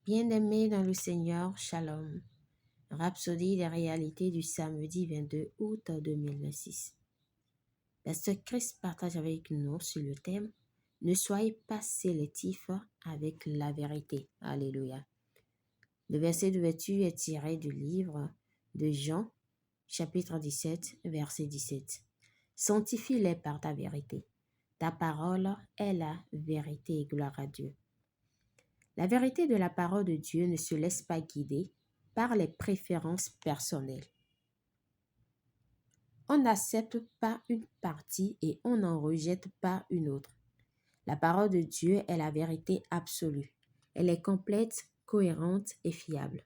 Bien-aimés dans le Seigneur, Shalom. Rhapsodie des réalités du samedi 22 août 2026. Pasteur Christ partage avec nous sur le thème « Ne soyez pas sélectifs avec la vérité ». Alléluia. Le verset d'ouverture est tiré du livre de Jean, chapitre 17, verset 17. « Sanctifie-les par ta vérité. Ta parole est la vérité et gloire à Dieu. » La vérité de la parole de Dieu ne se laisse pas guider par les préférences personnelles. On n'accepte pas une partie et on n'en rejette pas une autre. La parole de Dieu est la vérité absolue. Elle est complète, cohérente et fiable.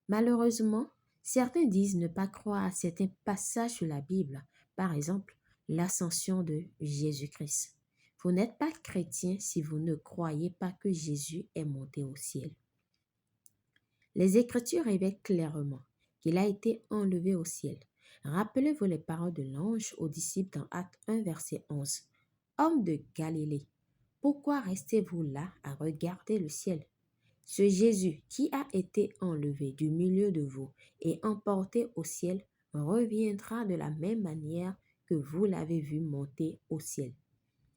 Malheureusement, certains disent ne pas croire à certains passages de la Bible, par exemple l'ascension de Jésus-Christ. Vous n'êtes pas chrétien si vous ne croyez pas que Jésus est monté au ciel. Les Écritures révèlent clairement qu'il a été enlevé au ciel. Rappelez-vous les paroles de l'ange aux disciples dans Actes 1, verset 11. « Hommes de Galilée, pourquoi restez-vous là à regarder le ciel? Ce Jésus qui a été enlevé du milieu de vous et emporté au ciel reviendra de la même manière que vous l'avez vu monter au ciel. »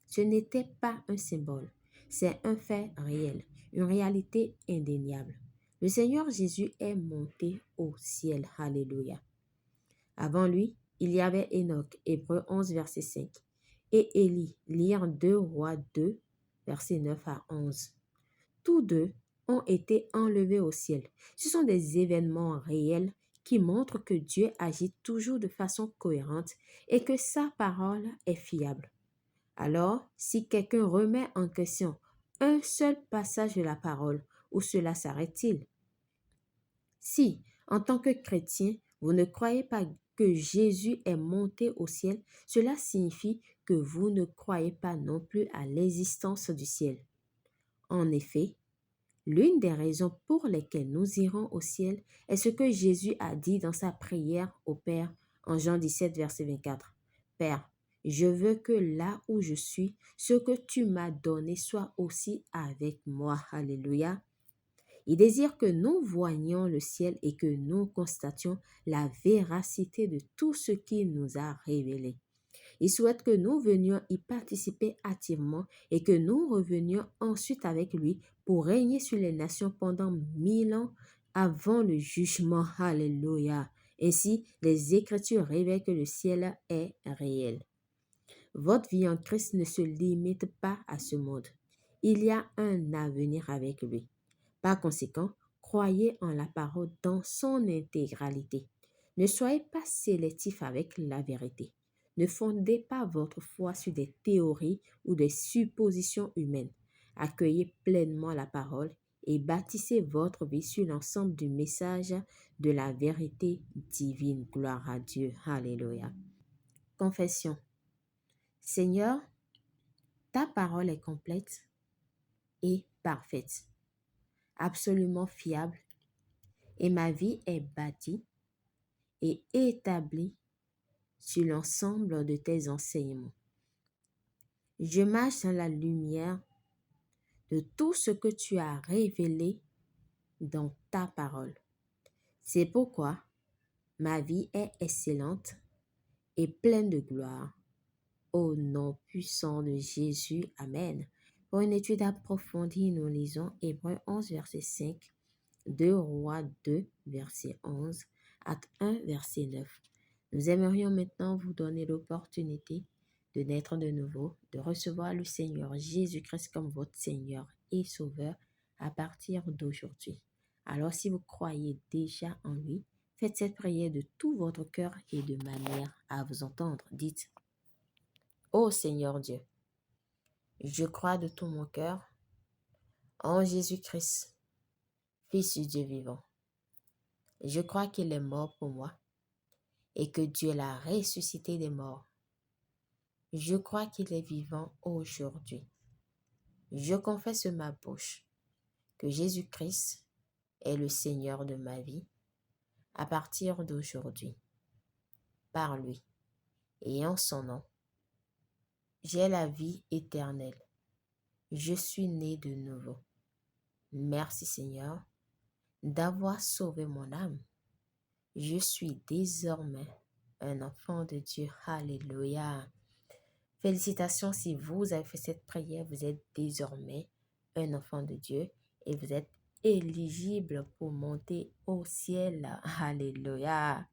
Ce n'était pas un symbole, c'est un fait réel, une réalité indéniable. Le Seigneur Jésus est monté au ciel. Alléluia. Avant lui, il y avait Enoch, Hébreux 11, verset 5, et Élie, lire 2 Rois 2, verset 9 à 11. Tous deux ont été enlevés au ciel. Ce sont des événements réels qui montrent que Dieu agit toujours de façon cohérente et que sa parole est fiable. Alors, si quelqu'un remet en question un seul passage de la parole, où cela s'arrête-t-il? Si, en tant que chrétien, vous ne croyez pas que Jésus est monté au ciel, cela signifie que vous ne croyez pas non plus à l'existence du ciel. En effet, l'une des raisons pour lesquelles nous irons au ciel est ce que Jésus a dit dans sa prière au Père en Jean 17, verset 24. « Père, je veux que là où je suis, ce que tu m'as donné soit aussi avec moi. » Alléluia. Il désire que nous voyions le ciel et que nous constations la véracité de tout ce qu'il nous a révélé. Il souhaite que nous venions y participer activement et que nous revenions ensuite avec lui pour régner sur les nations pendant 1000 ans avant le jugement. Alléluia. Ainsi, les Écritures révèlent que le ciel est réel. Votre vie en Christ ne se limite pas à ce monde. Il y a un avenir avec lui. Par conséquent, croyez en la parole dans son intégralité. Ne soyez pas sélectif avec la vérité. Ne fondez pas votre foi sur des théories ou des suppositions humaines. Accueillez pleinement la parole et bâtissez votre vie sur l'ensemble du message de la vérité divine. Gloire à Dieu. Alléluia. Confession. Seigneur, ta parole est complète et parfaite, absolument fiable, et ma vie est bâtie et établie sur l'ensemble de tes enseignements. Je marche dans la lumière de tout ce que tu as révélé dans ta parole. C'est pourquoi ma vie est excellente et pleine de gloire. Au nom puissant de Jésus, Amen. Pour une étude approfondie, nous lisons Hébreux 11, verset 5, 2 Rois 2, verset 11, Actes 1, verset 9. Nous aimerions maintenant vous donner l'opportunité de naître de nouveau, de recevoir le Seigneur Jésus-Christ comme votre Seigneur et Sauveur à partir d'aujourd'hui. Alors si vous croyez déjà en lui, faites cette prière de tout votre cœur et de manière à vous entendre. Dites: Ô Seigneur Dieu, je crois de tout mon cœur en Jésus-Christ, Fils du Dieu vivant. Je crois qu'il est mort pour moi et que Dieu l'a ressuscité des morts. Je crois qu'il est vivant aujourd'hui. Je confesse de ma bouche que Jésus-Christ est le Seigneur de ma vie à partir d'aujourd'hui. Par lui et en son nom, j'ai la vie éternelle. Je suis né de nouveau. Merci Seigneur d'avoir sauvé mon âme. Je suis désormais un enfant de Dieu. Alléluia. Félicitations si vous avez fait cette prière. Vous êtes désormais un enfant de Dieu et vous êtes éligible pour monter au ciel. Alléluia.